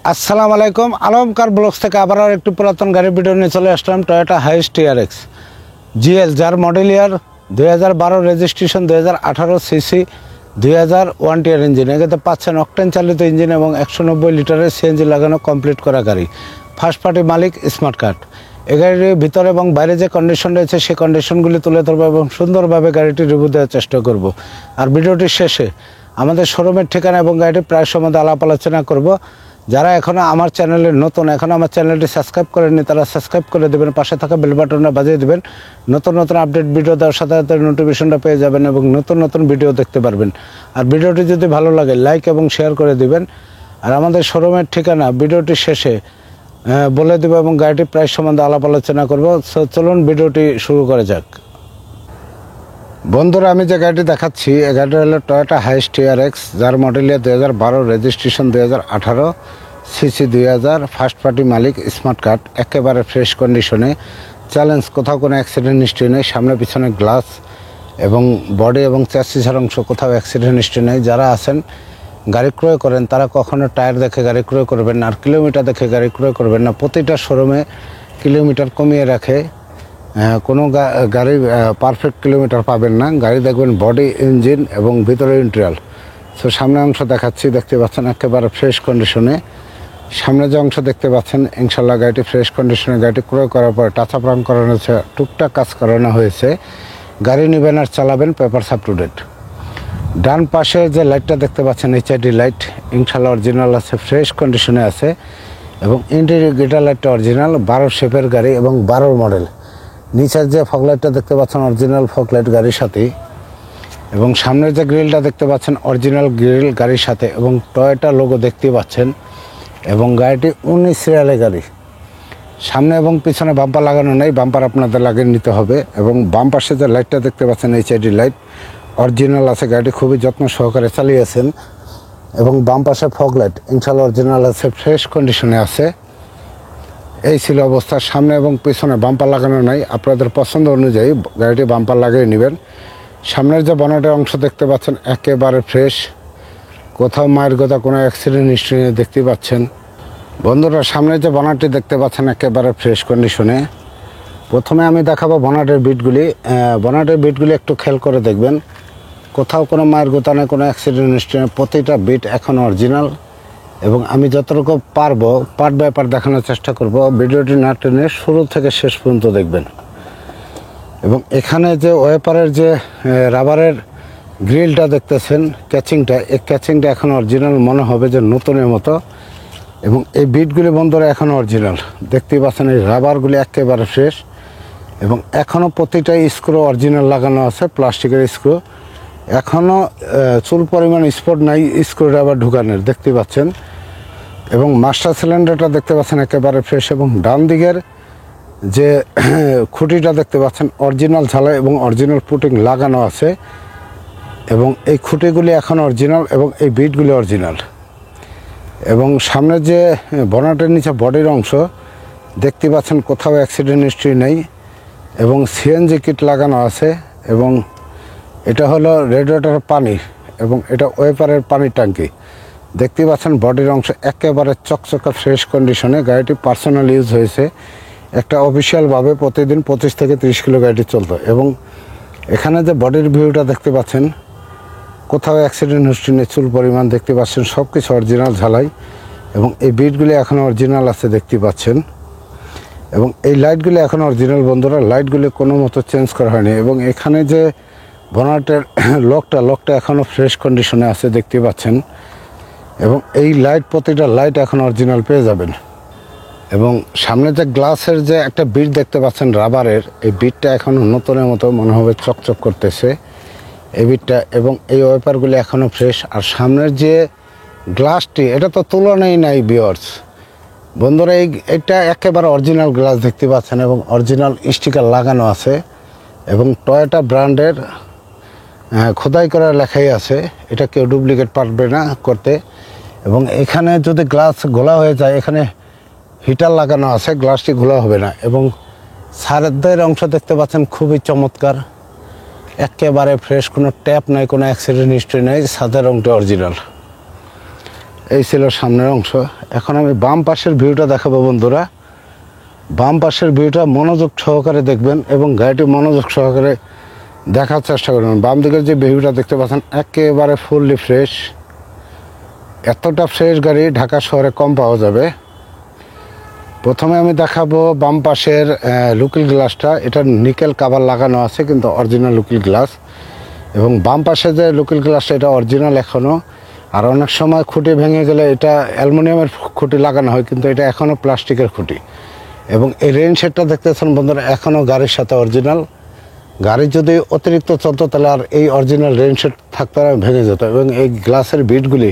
আসসালামু আলাইকুম, আলমকার ব্লগস থেকে আবার একটু পুরাতন গাড়ির ভিডিও নিয়ে চলে আসলাম। টয়োটা হাইস টিআরএক্স জিএল, যার মডেল ইয়ার 2012, রেজিস্ট্রেশন 2018, সিসি 2001 টিয়ার ইঞ্জিন। এটাতে পাচ্ছেন অকটেন চালিত ইঞ্জিন এবং 190 লিটারের সিএনজি লাগানো কমপ্লিট করা গাড়ি। ফার্স্ট পার্টি মালিক, স্মার্ট কার্ড। এই গাড়ির ভিতরে এবং বাইরে যে কন্ডিশন রয়েছে সেই কন্ডিশনগুলি তুলে ধরবো এবং সুন্দরভাবে গাড়িটি রিভিউ দেওয়ার চেষ্টা করব। আর ভিডিওটির শেষে আমাদের শোরুমের ঠিকানা এবং গাড়িটির প্রায় সম্বন্ধে আলাপ আলোচনা করব। যারা এখনও আমার চ্যানেলে নতুন, এখনও আমার চ্যানেলটি সাবস্ক্রাইব করেননি, তারা সাবস্ক্রাইব করে দেবেন, পাশে থাকা বেল বাটনটা বাজিয়ে দেবেন। নতুন নতুন আপডেট ভিডিও দেওয়ার সাথে সাথে নোটিফিকেশনটা পেয়ে যাবেন এবং নতুন নতুন ভিডিও দেখতে পারবেন। আর ভিডিওটি যদি ভালো লাগে লাইক এবং শেয়ার করে দিবেন। আর আমাদের শোরুমের ঠিকানা ভিডিওটির শেষে বলে দেবো এবং গাড়িটির প্রাইস সম্বন্ধে আলাপ আলোচনা করবো। চলুন ভিডিওটি শুরু করা যাক। বন্ধুরা, আমি যে গাড়িটি দেখাচ্ছি এই গাড়িটা হলো টয়োটা হাইস টিআরএক্স, যার model year 2012, registration 2018, CC 2000, first party মালিক, স্মার্ট কার্ড, একেবারে ফ্রেশ কন্ডিশনে। চ্যালেঞ্জ, কোথাও কোনো অ্যাক্সিডেন্ট হিস্ট্রি নেই। সামনে পিছনে গ্লাস এবং বডি এবং চ্যাসিসের অংশ কোথাও অ্যাক্সিডেন্ট হিস্ট্রি নেই। যারা আছেন গাড়ি ক্রয় করেন তারা কখনো টায়ার দেখে গাড়ি ক্রয় করবেন না, আর কিলোমিটার দেখে গাড়ি ক্রয় করবেন না। প্রতিটা শোরুমে কিলোমিটার কমিয়ে রাখে, কোনো গাড়ি পারফেক্ট কিলোমিটার পাবেন না। গাড়ি দেখবেন বডি, ইঞ্জিন এবং ভিতরে ইন্টেরিয়র। সো সামনে অংশ দেখাচ্ছি, দেখতে পাচ্ছেন একেবারে ফ্রেশ কন্ডিশনে। সামনে যে অংশ দেখতে পাচ্ছেন ইনশাল্লাহ গাড়িটি ফ্রেশ কন্ডিশনে। গাড়িটি ক্রয় করার পর টাচ আপ রান করানো হয়েছে, টুকটাক কাজ করানো হয়েছে। গাড়ি নেবেন আর চালাবেন, পেপারস আপ টু ডেট। ডান পাশে যে লাইটটা দেখতে পাচ্ছেন এইচআইডি লাইট, ইনশাল্লাহ অরিজিনাল আছে, ফ্রেশ কন্ডিশনে আছে। এবং ইন্ডিকেটর লাইটটা অরিজিনাল, 12 শেপের গাড়ি এবং 12 মডেল। নিচের যে ফগ লাইটটা দেখতে পাচ্ছেন অরিজিনাল ফগ লাইট গাড়ির সাথে, এবং সামনের যে গ্রিলটা দেখতে পাচ্ছেন অরিজিনাল গ্রিল গাড়ির সাথে, এবং টয়োটা লোগো দেখতে পাচ্ছেন। এবং গাড়িটি 19 সিরিয়ালের গাড়ি। সামনে এবং পিছনে বাম্পার লাগানো নেই, বাম্পার আপনাদের লাগিয়ে নিতে হবে। এবং বাম পাশে যে লাইটটা দেখতে পাচ্ছেন এইচআইডি লাইট অরিজিনাল আছে, গাড়িটি খুবই যত্ন সহকারে চালিয়েছেন। এবং বাম পাশে ফগ লাইট ইনশাল্লাহ অরিজিনাল আছে, ফ্রেশ কন্ডিশনে আছে। এই ছিল অবস্থা। সামনে এবং পিছনে বাম্পার লাগানো নাই, আপনাদের পছন্দ অনুযায়ী গাড়িটি বাম্পার লাগিয়ে নেবেন। সামনের যে বনেটের অংশ দেখতে পাচ্ছেন একেবারে ফ্রেশ, কোথাও মায়ের কথা কোনো অ্যাক্সিডেন্ট হিস্ট্রি দেখতে পাচ্ছেন। বন্ধুরা, সামনের যে বনেটটি দেখতে পাচ্ছেন একেবারে ফ্রেশ কন্ডিশনে। প্রথমে আমি দেখাবো বনেটের বিটগুলি। বনেটের বিটগুলি একটু খেয়াল করে দেখবেন, কোথাও কোনো মায়ের গোতা নেই, কোনো অ্যাক্সিডেন্ট হিস্ট্রি নেই। প্রতিটা বিট এখন অরিজিনাল। এবং আমি যতটুকু পারবো পার্ট বাই পার্ট দেখানোর চেষ্টা করব। ভিডিওটি না টেনে শুরু থেকে শেষ পর্যন্ত দেখবেন। এবং এখানে যে ওয়েপারের যে রাবারের গ্রিলটা দেখতেছেন, ক্যাচিংটা, এই ক্যাচিংটা এখন অরিজিনাল, মনে হবে যে নতুনের মতো। এবং এই বিটগুলি বন্ধুরা এখন অরিজিনাল, দেখতেই পাচ্ছেন এই রাবারগুলি একেবারে ফ্রেশ। এবং এখনও প্রতিটা স্ক্রু অরিজিনাল লাগানো আছে, প্লাস্টিকের স্ক্রু। এখনও চুল পরিমাণ স্পট নাই স্ক্রু রাবার ঢুকানোর, দেখতে পাচ্ছেন। এবং মাস্টার সিলিন্ডারটা দেখতে পাচ্ছেন একেবারে ফ্রেশ। এবং ডান দিকের যে খুঁটিটা দেখতে পাচ্ছেন অরিজিনাল ঝালাই এবং অরিজিনাল পুটিং লাগানো আছে। এবং এই খুঁটিগুলি এখন অরিজিনাল এবং এই বিটগুলি অরিজিনাল। এবং সামনে যে বনেটের নিচে বডির অংশ দেখতে পাচ্ছেন কোথাও অ্যাক্সিডেন্ট হিস্ট্রি নেই এবং সিএনজি কিট লাগানো আছে। এবং এটা হলো রেডিয়েটরের পানি এবং এটা ওয়েপারের পানির ট্যাঙ্কি। দেখতে পাচ্ছেন বডির অংশ একেবারে চকচকে ফ্রেশ কন্ডিশনে। গাড়িটি পার্সোনাল ইউজ হয়েছে, একটা অফিসিয়ালভাবে প্রতিদিন 25 থেকে 30 কিলো গাড়িটি চলতো। এবং এখানে যে বডির ভিউটা দেখতে পাচ্ছেন কোথাও অ্যাক্সিডেন্ট হিস্ট্রি নেই, চুল পরিমাণ দেখতে পাচ্ছেন, সব কিছু অরিজিনাল ঝালাই। এবং এই বিটগুলি এখন অরিজিনাল আছে, দেখতে পাচ্ছেন। এবং এই লাইটগুলি এখন অরিজিনাল বন্ধুরা, লাইটগুলি কোনো মতো চেঞ্জ করা হয়নি। এবং এখানে যে বনেটের লকটা এখনও ফ্রেশ কন্ডিশনে আছে, দেখতে পাচ্ছেন। এবং এই লাইট, প্রতিটা লাইট এখন অরিজিনাল পেয়ে যাবেন। এবং সামনে যে গ্লাসের যে একটা বিট দেখতে পাচ্ছেন রাবারের, এই বিটটা এখনও নতুনের মতো মনে হবে, চকচক করতেছে এই বিটটা। এবং এই ওয়েপারগুলি এখনও ফ্রেশ। আর সামনের যে গ্লাসটি, এটা তো তুলনাই নাই ভিউয়ার্স বন্ধুরা। এটা একেবারে অরিজিনাল গ্লাস দেখতে পাচ্ছেন এবং অরিজিনাল স্টিকার লাগানো আছে। এবং টয়োটা ব্র্যান্ডের খোদাই করা লেখাই আছে, এটা কেউ ডুপ্লিকেট পারবে না করতে। এবং এখানে যদি গ্লাস ঘোলা হয়ে যায়, এখানে হিটার লাগানো আছে, গ্লাসটি ঘোলা হবে না। এবং ছাদের অংশ দেখতে পাচ্ছেন খুবই চমৎকার, একেবারে ফ্রেশ, কোনো ট্যাপ নাই, কোনো অ্যাক্সিডেন্ট হিস্ট্রি নেই, ছাদের রংটা অরিজিনাল। এই ছিল সামনের অংশ। এখন আমি বাম পাশের ভিউটা দেখাবো বন্ধুরা। বাম পাশের ভিউটা মনোযোগ সহকারে দেখবেন এবং গাড়িটি মনোযোগ সহকারে দেখার চেষ্টা করবেন। বাম দিকের যে ভিউটা দেখতে পাচ্ছেন একেবারে ফুললি ফ্রেশ। এতটা ফ্রেশ গাড়ি ঢাকা শহরে কম পাওয়া যাবে। প্রথমে আমি দেখাবো বাম পাশের লুকিং গ্লাসটা। এটা নিকেল কাভার লাগানো আছে কিন্তু অরিজিনাল লুকিং গ্লাস। এবং বাম পাশে যে লুকিং গ্লাসটা এটা অরিজিনাল এখনও। আর অনেক সময় খুঁটি ভেঙে গেলে এটা অ্যালুমিনিয়ামের খুঁটি লাগানো হয়, কিন্তু এটা এখনও প্লাস্টিকের খুঁটি। এবং এই রেইন শেডটা দেখতেছেন বন্ধুরা এখনও গাড়ির সাথে অরিজিনাল। গাড়ি যদি অতিরিক্ত চলতো তাহলে আর এই অরিজিনাল রেইন শেড থাকতে ভেঙে যেত। এবং এই গ্লাসের বিটগুলি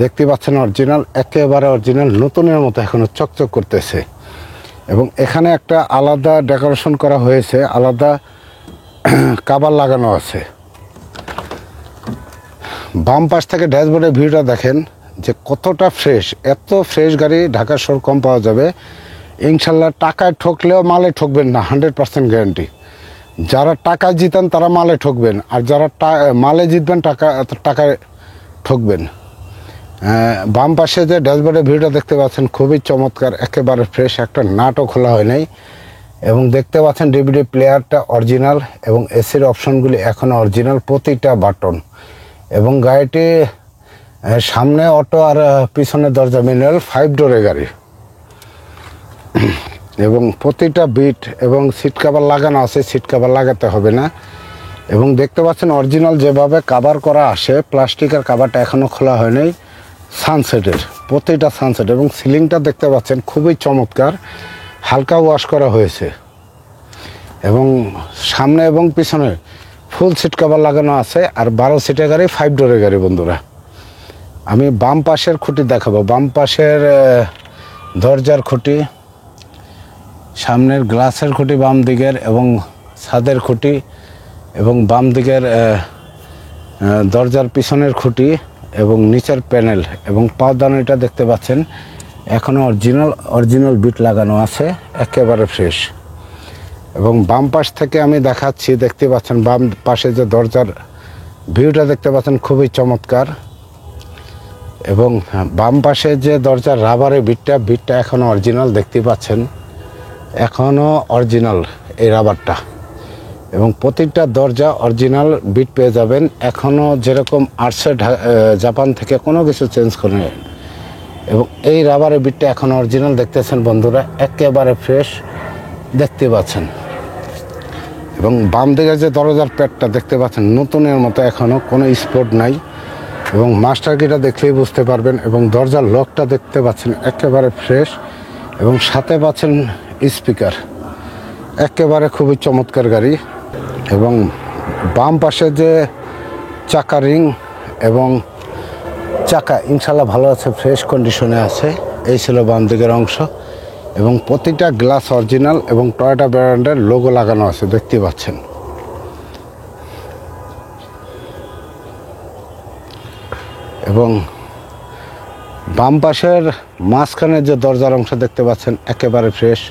দেখতে পাচ্ছেন অরিজিনাল, একেবারে অরিজিনাল, নতুনের মতো এখনও চকচক করতেছে। এবং এখানে একটা আলাদা ডেকোরেশন করা হয়েছে, আলাদা কাভার লাগানো আছে। বাম পাশ থেকে ড্যাশবোর্ডের ভিউটা দেখেন যে কতটা ফ্রেশ। এত ফ্রেশ গাড়ি ঢাকা শহর কম পাওয়া যাবে ইনশাল্লাহ। টাকায় ঠকলেও মালে ঠকবেন না, 100% গ্যারান্টি। যারা টাকা জিতেন তারা মালে ঠকবেন, আর যারা মালে জিতবেন টাকায় ঠকবেন। বাম পাশে যে ড্যাশবোর্ডের ভিউটা দেখতে পাচ্ছেন খুবই চমৎকার, একেবারে ফ্রেশ, একটা নাটও খোলা হয় নাই। এবং দেখতে পাচ্ছেন ডিভিডি প্লেয়ারটা অরিজিনাল এবং এসির অপশনগুলি এখনও অরিজিনাল, প্রতিটা বাটন। এবং গাড়িটি সামনে অটো আর পিছনে দরজা ম্যানুয়াল, 5 ডোরের গাড়ি। এবং প্রতিটা বিট এবং সিট কাভার লাগানো আছে, সিট কাভার লাগাতে হবে না। এবং দেখতে পাচ্ছেন অরিজিনাল যেভাবে কাভার করা আসে, প্লাস্টিকের কাভারটা এখনও খোলা হয় নাই। সানসেটের প্রতিটা সানসেট। এবং সিলিংটা দেখতে পাচ্ছেন খুবই চমৎকার, হালকা ওয়াশ করা হয়েছে। এবং সামনে এবং পিছনে ফুল সিট কাভার লাগানো আছে। আর 12 সিটের গাড়ি, 5 ডোরের গাড়ি বন্ধুরা। আমি বাম পাশের খুঁটি দেখাবো। বাম পাশের দরজার খুঁটি, সামনের গ্লাসের খুঁটি বাম দিকের, এবং ছাদের খুঁটি, এবং বাম দিকের দরজার পিছনের খুঁটি, এবং নিচের প্যানেল এবং পাওদানিটা দেখতে পাচ্ছেন এখনও অরিজিনাল বিট লাগানো আছে, একেবারে ফ্রেশ। এবং বাম পাশ থেকে আমি দেখাচ্ছি, দেখতে পাচ্ছেন বাম পাশে যে দরজার ভিউটা দেখতে পাচ্ছেন খুবই চমৎকার। এবং বাম পাশে যে দরজার রাবারের বিটটা এখনও অরিজিনাল, দেখতে পাচ্ছেন এখনও অরিজিনাল এই রাবারটা। এবং প্রতিটা দরজা অরিজিনাল বিট পেয়ে যাবেন, এখনও যেরকম আসছে জাপান থেকে, কোনো কিছু চেঞ্জ করে নেই। এবং এই রাবারের বিটটা এখনও অরিজিনাল, দেখতেছেন বন্ধুরা একেবারে ফ্রেশ দেখতে পাচ্ছেন। এবং বাম দিকে যে দরজার প্যাডটা দেখতে পাচ্ছেন নতুনের মতো, এখনও কোনো স্পট নাই। এবং মাস্টার কিটা দেখলেই বুঝতে পারবেন। এবং দরজার লকটা দেখতে পাচ্ছেন একেবারে ফ্রেশ। এবং সাথে পাচ্ছেন স্পিকার, একেবারে খুবই চমৎকার গাড়ি। এবং বাম পাশে যে চাকা রিং এবং চাকা ইনশাল্লাহ ভালো আছে, ফ্রেশ কন্ডিশনে আছে। এই ছিল বাম দিকের অংশ। এবং প্রতিটা গ্লাস অরিজিনাল এবং টয়োটা ব্র্যান্ডের লোগো লাগানো আছে, দেখতে পাচ্ছেন। এবং বাম পাশের মাঝখানে যে দরজার অংশ দেখতে পাচ্ছেন একেবারে ফ্রেশ।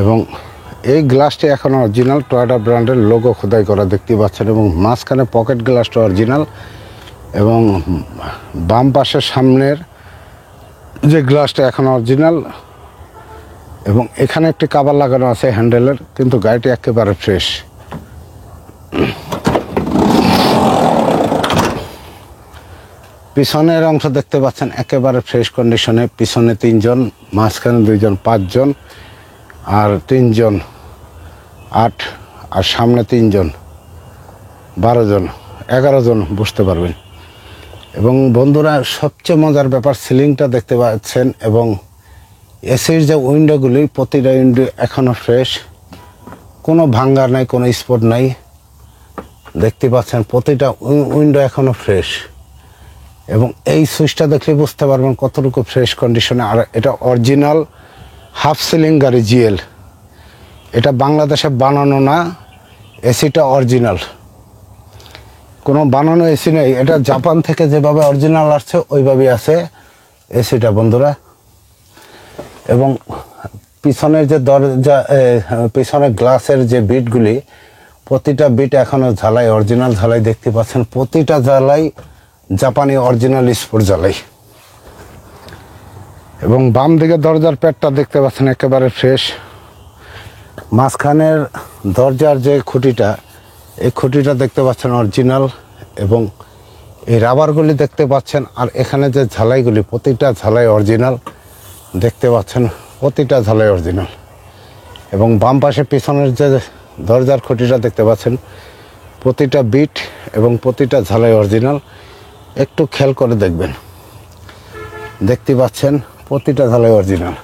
এবং এই গ্লাসটি এখন অরিজিনাল, টয়োটা ব্র্যান্ডের লোগো খোদাই করা, দেখতে পাচ্ছেন। এবং মাঝখানে পকেট গ্লাসটা অরিজিনাল। এবং বাম পাশের সামনের যে গ্লাসটা এখন অরিজিনাল। এবং এখানে একটি কাভার লাগানো আছে হ্যান্ডেলের, কিন্তু গাড়িটি একেবারে ফ্রেশ। পিছনের অংশ দেখতে পাচ্ছেন একেবারে ফ্রেশ কন্ডিশনে। পিছনে 3 জন, মাঝখানে 2 জন, 5 জন, আর 3 জন 8, আর সামনে 3 জন 12 জন, 11 জন বসতে পারবেন। এবং বন্ধুরা সবচেয়ে মজার ব্যাপার, সিলিংটা দেখতে পাচ্ছেন। এবং এসির যে উইন্ডোগুলি, প্রতিটা উইন্ডো এখনও ফ্রেশ, কোনো ভাঙ্গার নাই, কোনো স্পট নাই, দেখতে পাচ্ছেন প্রতিটা উইন্ডো এখনও ফ্রেশ। এবং এই সুইচটা দেখলে বুঝতে পারবেন কতটুকু ফ্রেশ কন্ডিশনে। আর এটা অরিজিনাল হাফ সিলিং গাড়ি জিএল, এটা বাংলাদেশে বানানো না, এসিটা অরিজিনাল, কোনো বানানো এসি নেই। এটা জাপান থেকে যেভাবে অরিজিনাল আসছে ওইভাবেই আছে এসিটা বন্ধুরা। এবং পিছনের যে দরজা, পিছনের গ্লাসের যে বিটগুলি, প্রতিটা বিট এখনও ঝালাই, অরিজিনাল ঝালাই দেখতে পাচ্ছেন। প্রতিটা ঝালাই জাপানি অরিজিনাল স্পোর্ট জ্বালাই। এবং বাম দিকে দরজার প্যাডটা দেখতে পাচ্ছেন একেবারে ফ্রেশ। মাঝখানের দরজার যে খুঁটিটা, এই খুঁটিটা দেখতে পাচ্ছেন অরিজিনাল, এবং এই রাবারগুলি দেখতে পাচ্ছেন। আর এখানে যে ঝালাইগুলি, প্রতিটা ঝালাই অরিজিনাল দেখতে পাচ্ছেন, প্রতিটা ঝালাই অরিজিনাল। এবং বাম পাশে পিছনের যে দরজার খুঁটিটা দেখতে পাচ্ছেন, প্রতিটা বিট এবং প্রতিটা ঝালাই অরিজিনাল। একটু খেয়াল করে দেখবেন, দেখতে পাচ্ছেন প্রতিটা ঝালাই অরিজিনাল।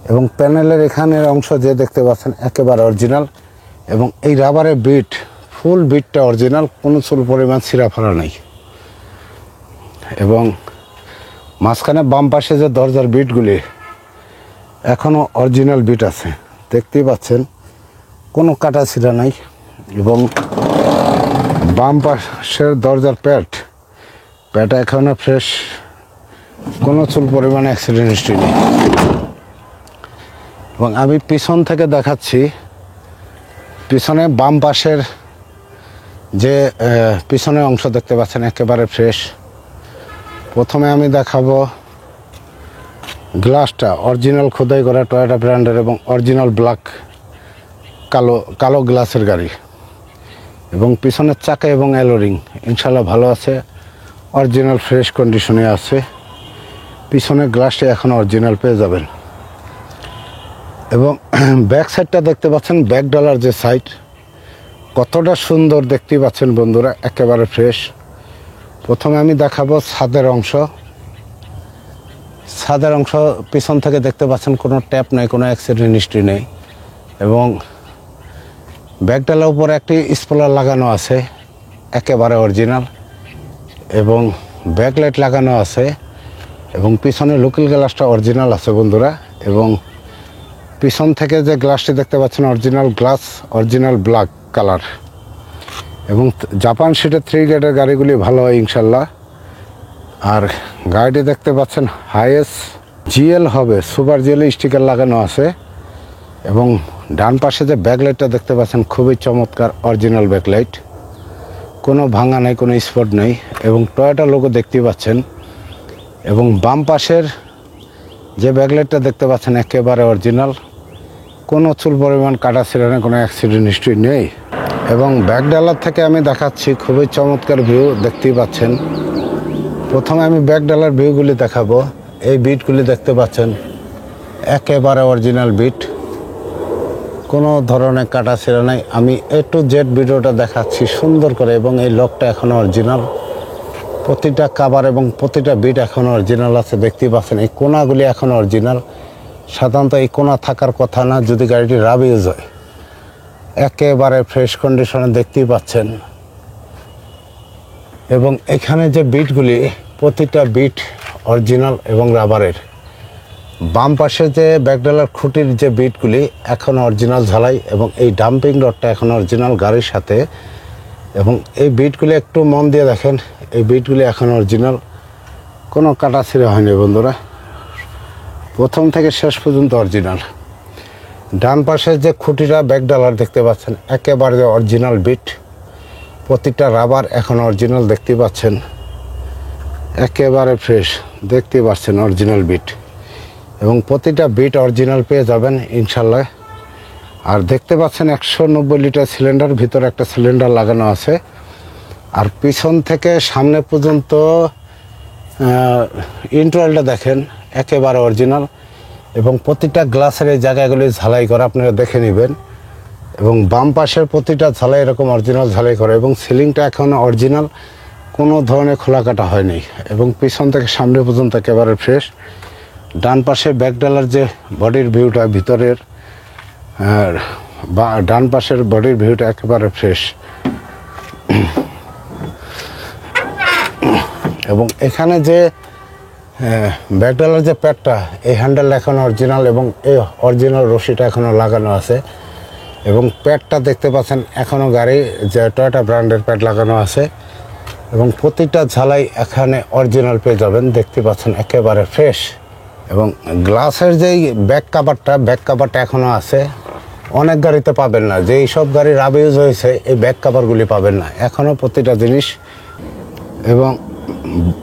এবং প্যানেলের এখানের অংশ যে দেখতে পাচ্ছেন একেবারে অরিজিনাল। এবং এই রাবারের বিট, ফুল বিটটা অরিজিনাল, কোনো চুল পরিমাণ ছিঁড়াফাড়া নেই। এবং মাঝখানে বাম পাশে যে দরজার বিটগুলি এখনও অরিজিনাল বিট আছে, দেখতেই পাচ্ছেন কোনো কাটা ছিঁড়া নাই। এবং বাম পাশের দরজার প্যাড এখনও ফ্রেশ, কোনো চুল পরিমাণে অ্যাক্সিডেন্ট হিস্ট্রি নেই। এবং আমি পিছন থেকে দেখাচ্ছি, পিছনে বাম পাশের যে পিছনের অংশ দেখতে পাচ্ছেন একেবারে ফ্রেশ। প্রথমে আমি দেখাবো গ্লাসটা, অরিজিনাল খোদাই করা টয়োটা ব্র্যান্ডের এবং অরিজিনাল ব্ল্যাক কালো গ্লাসের গাড়ি। এবং পিছনের চাকা এবং অ্যালোরিং ইনশাল্লাহ ভালো আছে, অরিজিনাল ফ্রেশ কন্ডিশনে আছে। পিছনের গ্লাসটি এখন অরিজিনাল পেয়ে যাবেন। এবং ব্যাক সাইডটা দেখতে পাচ্ছেন, ব্যাক ডালার যে সাইড কতটা সুন্দর দেখতেই পাচ্ছেন বন্ধুরা, একেবারে ফ্রেশ। প্রথমে আমি দেখাবো ছাদের অংশ। ছাদের অংশ পিছন থেকে দেখতে পাচ্ছেন কোনো ট্যাপ নেই, কোনো অ্যাক্সিডেন্ট হিস্ট্রি নেই। এবং ব্যাক ডালার উপরে একটি স্পলার লাগানো আছে, একেবারে অরিজিনাল। এবং ব্যাকলাইট লাগানো আছে। এবং পিছনে লোকাল গ্লাসটা অরিজিনাল আছে বন্ধুরা। এবং পিছন থেকে যে গ্লাসটি দেখতে পাচ্ছেন original glass, original black colour. এবং জাপান সিটের 3 গ্রেডের গাড়িগুলি ভালো হয় ইনশাল্লাহ। আর গাড়িটি দেখতে পাচ্ছেন হাইয়েস্ট জিএল হবে, সুপার জিএল স্টিকার লাগানো আছে। এবং ডান পাশে যে ব্যাকলাইটটা দেখতে পাচ্ছেন খুবই চমৎকার অরিজিনাল ব্যাকলাইট, কোনো ভাঙা নেই, কোনো স্পট নেই। এবং টয়োটা লোগো দেখতে পাচ্ছেন। এবং বাম পাশের যে ব্যাকলাইটটা দেখতে পাচ্ছেন একেবারে অরিজিনাল, কোনো চুল পরিমাণ কাটা ছিঁড়া নেই, কোনো অ্যাক্সিডেন্ট হিস্ট্রি নেই। এবং ব্যাক ডালার থেকে আমি দেখাচ্ছি, খুবই চমৎকার ভিউ দেখতেই পাচ্ছেন। প্রথমে আমি ব্যাক ডালার ভিউগুলি দেখাবো। এই বিটগুলি দেখতে পাচ্ছেন একেবারে অরিজিনাল বিট, কোনো ধরনের কাটা ছিঁড়া নাই। আমি A to Z ভিডিওটা দেখাচ্ছি সুন্দর করে। এবং এই লকটা এখনও অরিজিনাল, প্রতিটা কাভার এবং প্রতিটা বিট এখনও অরিজিনাল আছে, দেখতেই পাচ্ছেন। এই কোনাগুলি এখনও অরিজিনাল। সাধারণত এই কোনা থাকার কথা না যদি গাড়িটি রাব ইউজ হয়। একেবারে ফ্রেশ কন্ডিশনে দেখতেই পাচ্ছেন। এবং এখানে যে বিটগুলি, প্রতিটা বিট অরিজিনাল এবং রাবারের। বাম পাশে যে ব্যাকডালার খুঁটির যে বিটগুলি এখনও অরিজিনাল ঝালাই। এবং এই ডাম্পিং রডটা এখন অরিজিনাল গাড়ির সাথে। এবং এই বিটগুলি একটু মন দিয়ে দেখেন, এই বিটগুলি এখন অরিজিনাল, কোনো কাটা ছিঁড়া হয়নি বন্ধুরা, প্রথম থেকে শেষ পর্যন্ত অরিজিনাল। ডান পাশে যে খুঁটিটা ব্যাকডালার দেখতে পাচ্ছেন একেবারে অরিজিনাল বিট, প্রতিটা রাবার এখন অরিজিনাল দেখতে পাচ্ছেন, একেবারে ফ্রেশ দেখতে পাচ্ছেন অরিজিনাল বিট। এবং প্রতিটা বিট অরিজিনাল পেয়ে যাবেন ইনশাল্লাহ। আর দেখতে পাচ্ছেন 190 লিটার সিলিন্ডার, ভিতরে একটা সিলিন্ডার লাগানো আছে। আর পিছন থেকে সামনে পর্যন্ত ইন্টারওয়ালটা দেখেন একেবারে অরিজিনাল। এবং প্রতিটা গ্লাসের এই জায়গাগুলি ঝালাই করা, আপনারা দেখে নেবেন। এবং বাম পাশের প্রতিটা ঝালাই এরকম অরিজিনাল ঝালাই করা। এবং সিলিংটা এখন অরিজিনাল, কোনো ধরনের খোলা কাটা হয়নি। এবং পিছন থেকে সামনে পর্যন্ত একেবারে ফ্রেশ। ডান পাশে ব্যাকডালার যে বডির ভিউটা ভিতরের, বা ডান পাশের বডির ভিউটা একেবারে ফ্রেশ। এবং এখানে যে ব্যাকডালার যে প্যাডটা, এই হ্যান্ডেল এখন অরিজিনাল এবং এই অরিজিনাল রশিটা এখনও লাগানো আছে। এবং প্যাডটা দেখতে পাচ্ছেন এখনও গাড়ি যে টয়োটা ব্র্যান্ডের প্যাড লাগানো আছে। এবং প্রতিটা ঝালাই এখানে অরিজিনাল পেয়ে যাবেন, দেখতে পাচ্ছেন একেবারে ফ্রেশ। এবং গ্লাসের যেই ব্যাক কাভারটা এখনও আছে, অনেক গাড়িতে পাবেন না। যেই সব গাড়ি রাব ইউজ হয়েছে এই ব্যাক কাভারগুলি পাবেন না, এখনও প্রতিটা জিনিস। এবং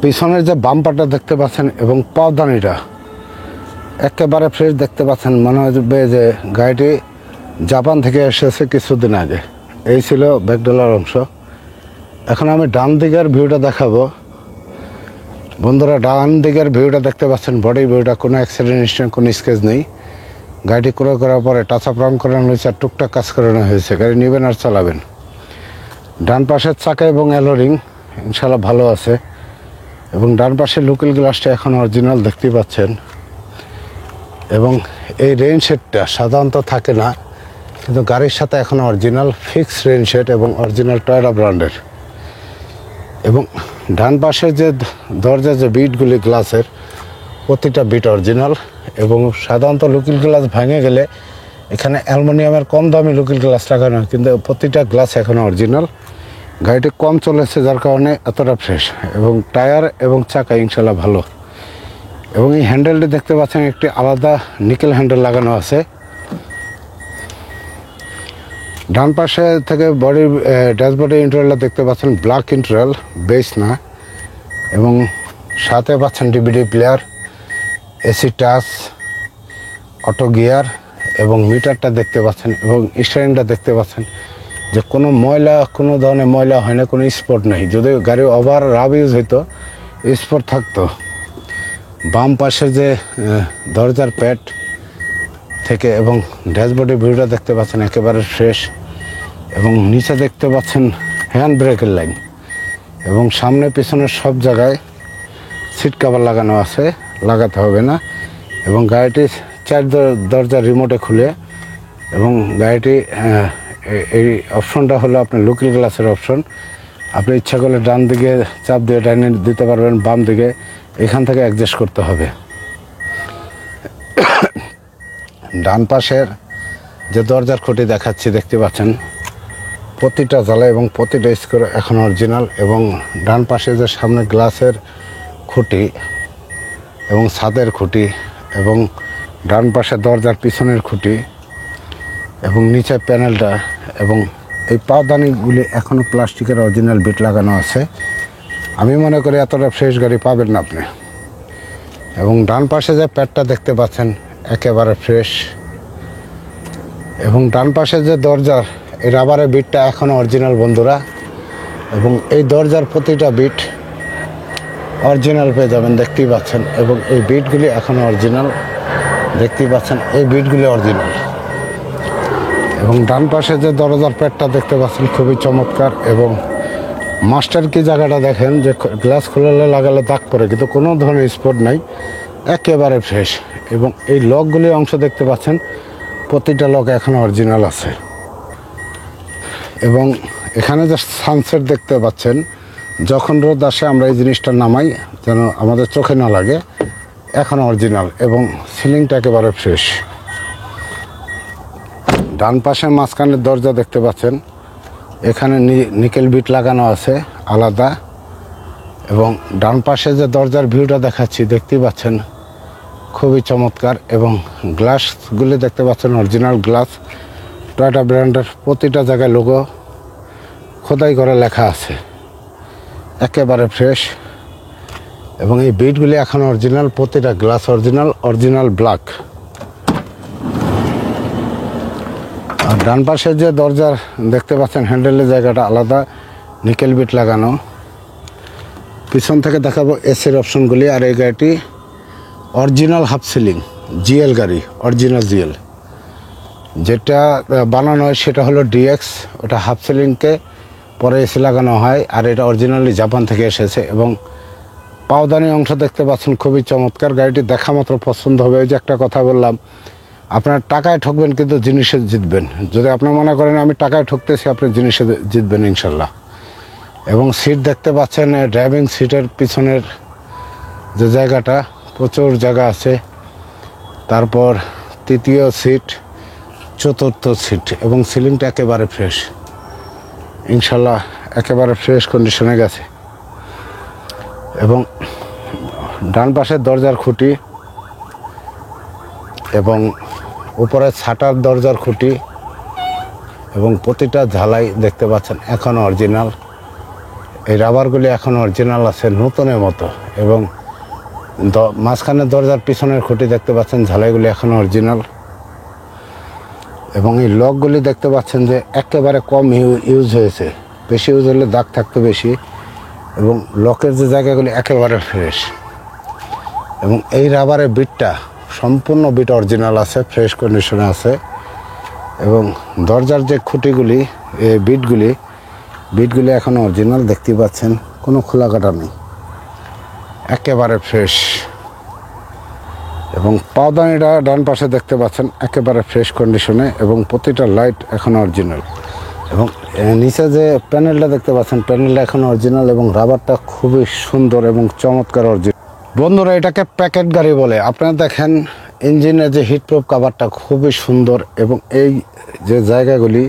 পিছনের যে বাম্পারটা দেখতে পাচ্ছেন এবং পাওদানিটা একেবারে ফ্রেশ দেখতে পাচ্ছেন, মনে হবে যে গাড়িটি জাপান থেকে এসেছে কিছুদিন আগে। এই ছিল ব্যাকডলার অংশ। এখন আমি ডান দিকের ভিউটা দেখাবো। বন্ধুরা, ডান দিকের ভিউটা দেখতে পাচ্ছেন, বডি ভিউটা, কোনো অ্যাক্সিডেন্ট হিস্ট্রি, কোনো স্কেচ নেই। গাড়িটি ক্রয় করার পরে টাচ আপ রান করানো হয়েছে আর টুকটাক কাজ করানো হয়েছে। গাড়ি নেবেন আর চালাবেন। ডান পাশের চাকা এবং অ্যালোরিং ইনশাল্লাহ ভালো আছে এবং ডান পাশের লুকিং গ্লাসটা এখন অরিজিনাল দেখতে পাচ্ছেন। এবং এই রেইন শেডটা সাধারণত থাকে না, কিন্তু গাড়ির সাথে এখন অরিজিনাল ফিক্স রেইন শেড এবং অরিজিনাল টয়োটা ব্র্যান্ডের। এবং ডান পাশের যে দরজার যে বিটগুলি গ্লাসের, প্রতিটা বিট অরিজিনাল। এবং সাধারণত লুকিং গ্লাস ভেঙে গেলে এখানে অ্যালুমিনিয়ামের কম দামি লুকিং গ্লাস লাগানো হয়, কিন্তু প্রতিটা গ্লাস এখন অরিজিনাল। গাড়িটি কম চলেছে যার কারণে এতটা ফ্রেশ। এবং টায়ার এবং চাকা ইনশাল্লাহ ভালো। এবং এই হ্যান্ডেলটি দেখতে পাচ্ছেন, একটি আলাদা নিকেল হ্যান্ডেল লাগানো আছে। ডান পাশে থেকে বডি ড্যাশবোর্ডের ইন্টারনাল দেখতে পাচ্ছেন ব্ল্যাক ইন্টারনাল, বেস না। এবং সাথে পাচ্ছেন DVD player, AC touch, auto gear এবং মিটারটা দেখতে পাচ্ছেন। এবং স্টিয়ারিংটা দেখতে পাচ্ছেন যে কোনো ময়লা, কোনো ধরনের ময়লা হয় না, কোনো স্পট নেই। যদি গাড়ি ওভার রাব ইউজ হইতো স্পট থাকতো। বাম পাশে যে দরজার প্যাড থেকে এবং ড্যাশবোর্ডের ভিউটা দেখতে পাচ্ছেন একেবারে ফ্রেশ। এবং নিচে দেখতে পাচ্ছেন হ্যান্ড ব্রেকের লাইন। এবং সামনে পিছনে সব জায়গায় সিট কভার লাগানো আছে, লাগাতে হবে না। এবং গাড়িটি 4 দরজা রিমোটে খুলে। এবং গাড়িটি এই অপশনটা হলো আপনার লুকিং গ্লাসের অপশন। আপনি ইচ্ছা করলে ডান দিকে চাপ দিয়ে ডাইনে দিতে পারবেন, বাম দিকে এখান থেকে অ্যাডজাস্ট করতে হবে। ডান পাশের যে দরজার খুঁটি দেখাচ্ছি দেখতে পাচ্ছেন প্রতিটা জ্বালা এবং প্রতিটা স্ক্রু এখন অরিজিনাল। এবং ডান পাশে যে সামনে গ্লাসের খুঁটি এবং ছাদের খুঁটি এবং ডান পাশে দরজার পিছনের খুঁটি এবং নিচের প্যানেলটা এবং এই পাওদানিগুলি এখনও প্লাস্টিকের অরিজিনাল বিট লাগানো আছে। আমি মনে করি এতটা ফ্রেশ গাড়ি পাবেন না আপনি। এবং ডান পাশে যে প্যাডটা দেখতে পাচ্ছেন একেবারে ফ্রেশ। এবং ডান পাশে যে দরজার এই রাবারের বিটটা এখনও অরিজিনাল বন্ধুরা। এবং এই দরজার প্রতিটা বিট অরিজিনাল পেয়ে যাবেন, দেখতেই পাচ্ছেন। এবং এই বিটগুলি এখনও অরিজিনাল, দেখতেই পাচ্ছেন এই বিটগুলি অরিজিনাল। এবং ডান পাশে যে দরজার প্যাডটা দেখতে পাচ্ছেন খুবই চমৎকার। এবং মাস্টার কি জায়গাটা দেখেন যে গ্লাস খুলে লাগালে দাগ পড়ে, কিন্তু কোনো ধরনের স্পট নাই, একেবারে ফ্রেশ। এবং এই লকগুলি অংশ দেখতে পাচ্ছেন প্রতিটা লক এখনও অরিজিনাল আছে। এবং এখানে যে সানসেট দেখতে পাচ্ছেন, যখন রোদ আসে আমরা এই জিনিসটা নামাই যেন আমাদের চোখে না লাগে, এখন অরিজিনাল। এবং সিলিংটা একেবারে ফ্রেশ। ডান পাশে মাঝখানের দরজা দেখতে পাচ্ছেন, এখানে নিকেল বিট লাগানো আছে আলাদা। এবং ডান পাশে যে দরজার ভিউটা দেখাচ্ছি দেখতেই পাচ্ছেন খুবই চমৎকার। এবং গ্লাসগুলি দেখতে পাচ্ছেন অরিজিনাল গ্লাস, টয়োটা ব্র্যান্ডের। প্রতিটা জায়গায় লোগো খোদাই করে লেখা আছে, একেবারে ফ্রেশ। এবং এই বিটগুলি এখন অরিজিনাল, প্রতিটা গ্লাস অরিজিনাল ব্ল্যাক। আর ডান পাশে যে দরজার দেখতে পাচ্ছেন হ্যান্ডেলের জায়গাটা আলাদা, নিকেল বিট লাগানো। পিছন থেকে দেখাবো এসির অপশনগুলি। আর এই গাড়িটি অরিজিনাল হাফ সিলিং জিএল গাড়ি, অরিজিনাল জিএল। যেটা বানানো হয় সেটা হলো ডিএক্স, ওটা হাফ সিলিংকে পরে এসি লাগানো হয়। আর এটা অরিজিনালি জাপান থেকে এসেছে। এবং পাওদানি অংশ দেখতে পাচ্ছেন খুবই চমৎকার। গাড়িটি দেখা মাত্র পছন্দ হবে। ওই যে একটা কথা বললাম, আপনার টাকায় ঠকবেন কিন্তু জিনিসে জিতবেন। যদি আপনি মনে করেন আমি টাকায় ঠকতেছি, আপনি জিনিসে জিতবেন ইনশাল্লাহ। এবং সিট দেখতে পাচ্ছেন, ড্রাইভিং সিটের পিছনের যে জায়গাটা প্রচুর জায়গা আছে। তারপর তৃতীয় সিট, চতুর্থ সিট। এবং সিলিংটা একেবারে ফ্রেশ ইনশাল্লাহ, একেবারে ফ্রেশ কন্ডিশনে গেছে। এবং ডান পাশের দরজার খুঁটি এবং উপরে ছাটার দরজার খুঁটি এবং প্রতিটা ঝালাই দেখতে পাচ্ছেন এখন অরিজিনাল। এই রাবারগুলি এখন অরিজিনাল আছে নতুনের মতো, এবং মাঝখানে দরজার পিছনের খুঁটি দেখতে পাচ্ছেন ঝালাইগুলি এখন অরিজিনাল, এবং এই লকগুলি দেখতে পাচ্ছেন যে একেবারে কম ইউজ হয়েছে, বেশি ইউজ হলে দাগ থাকতো বেশি, এবং লকের যে জায়গাগুলি একেবারে ফ্রেশ। এবং এই রাবারের বিটটা সম্পূর্ণ বিট অরিজিনাল আছে, ফ্রেশ কন্ডিশনে আছে, এবং দরজার যে খুঁটিগুলি বিটগুলি এখন অরিজিনাল দেখতে পাচ্ছেন, কোনো খোলা কাটা নেই, একেবারে ফ্রেশ। এবং পাওদানিটা ডান পাশে দেখতে পাচ্ছেন একেবারে ফ্রেশ কন্ডিশনে, এবং প্রতিটা লাইট এখন অরিজিনাল। এবং নিচে যে প্যানেলটা দেখতে পাচ্ছেন, প্যানেলটা এখন অরিজিনাল, এবং রাবারটা খুবই সুন্দর এবং চমৎকার অরিজিনাল। বন্ধুরা, এটাকে প্যাকেট গাড়ি বলে। আপনারা দেখেন ইঞ্জিনের যে হিটপ্রুফ কাভারটা খুবই সুন্দর, এবং এই যে জায়গাগুলি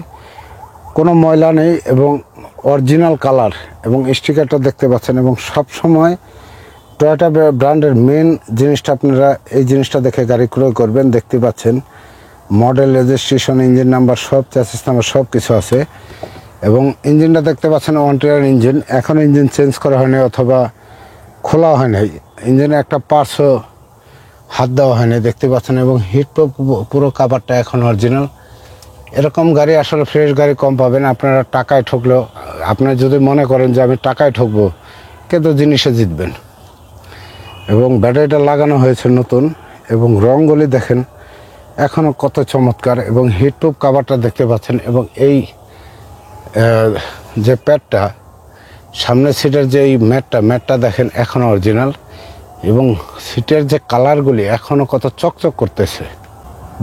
কোনো ময়লা নেই, এবং অরিজিনাল কালার, এবং স্টিকারটা দেখতে পাচ্ছেন। এবং সব সময় টয়োটা ব্র্যান্ডের মেন জিনিসটা আপনারা এই জিনিসটা দেখে গাড়ি ক্রয় করবেন। দেখতে পাচ্ছেন মডেল, রেজিস্ট্রেশন, ইঞ্জিন নাম্বার সব, চ্যাসিস নাম্বার সব কিছু আছে। এবং ইঞ্জিনটা দেখতে পাচ্ছেন 1 টিয়ার ইঞ্জিন, এখন ইঞ্জিন চেঞ্জ করা হয়নি অথবা খোলা হয় নাই, ইঞ্জিনে একটা পার্টসও হাত দেওয়া হয়নি দেখতে পাচ্ছেন। এবং হিটপ্রুফ পুরো কাভারটা এখন অরিজিনাল। এরকম গাড়ি আসলে ফ্রেশ গাড়ি কম পাবেন। আপনারা টাকায় ঠকলেও, আপনারা যদি মনে করেন যে আমি টাকায় ঠকবো, কিন্তু জিনিসে জিতবেন। এবং ব্যাটারিটা লাগানো হয়েছে নতুন, এবং রঙগুলি দেখেন এখনও কত চমৎকার, এবং হিটপ্রুফ কাভারটা দেখতে পাচ্ছেন। এবং এই যে প্যাডটা, সামনের সিটের যে এই ম্যাটটা দেখেন এখনও অরিজিনাল, এবং সিটের যে কালারগুলি এখনও কত চকচক করতেছে।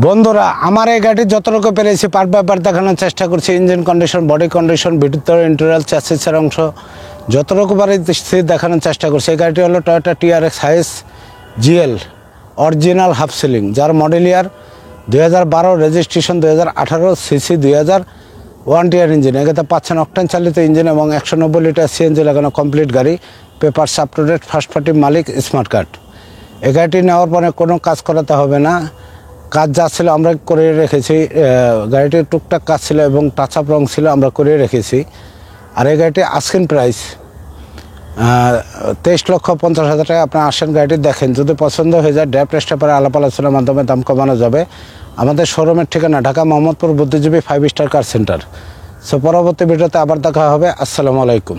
বন্ধুরা, আমার এই গাড়ি যতটুকু পেরেছি পার্ট বাই পার্ট দেখানোর চেষ্টা করছি। ইঞ্জিন কন্ডিশন, বডি কন্ডিশন, ভিতর ইন্টেরিয়র, চ্যাসিসের অংশ যতটুকু পারেছি দেখানোর চেষ্টা করছি। এই গাড়িটি হলো Toyota TRX Hiace GL original half ceiling, যার model year 2012, registration 2018, CC 2000, 1 TR engine. এটাতে পাচ্ছেন অকটেন চালিত ইঞ্জিন এবং 190 লিটার CNG লাগানো কমপ্লিট গাড়ি। Papers up to date, first party মালিক, স্মার্ট কার্ড। এই গাড়িটি নেওয়ার পরে কোনো কাজ করাতে হবে না, কাজ যা ছিল আমরা করে রেখেছি। গাড়িটির টুকটাক কাজ ছিল এবং টাচ আপ রং ছিল, আমরা করে রেখেছি। আর এই গাড়িটি আস্কিং প্রাইস 23,50,000 টাকা। আপনার আসেন, গাড়িটি দেখেন, যদি পছন্দ হয়ে যায় ড্রাইভ টেস্টের পরে আলাপ আলোচনার মাধ্যমে দাম কমানো যাবে। আমাদের শোরুমের ঠিকানা ঢাকা মোহাম্মদপুর বুদ্ধিজীবী 5 স্টার কার সেন্টার। সো পরবর্তী ভিডিওতে আবার দেখা হবে। আসসালামু আলাইকুম।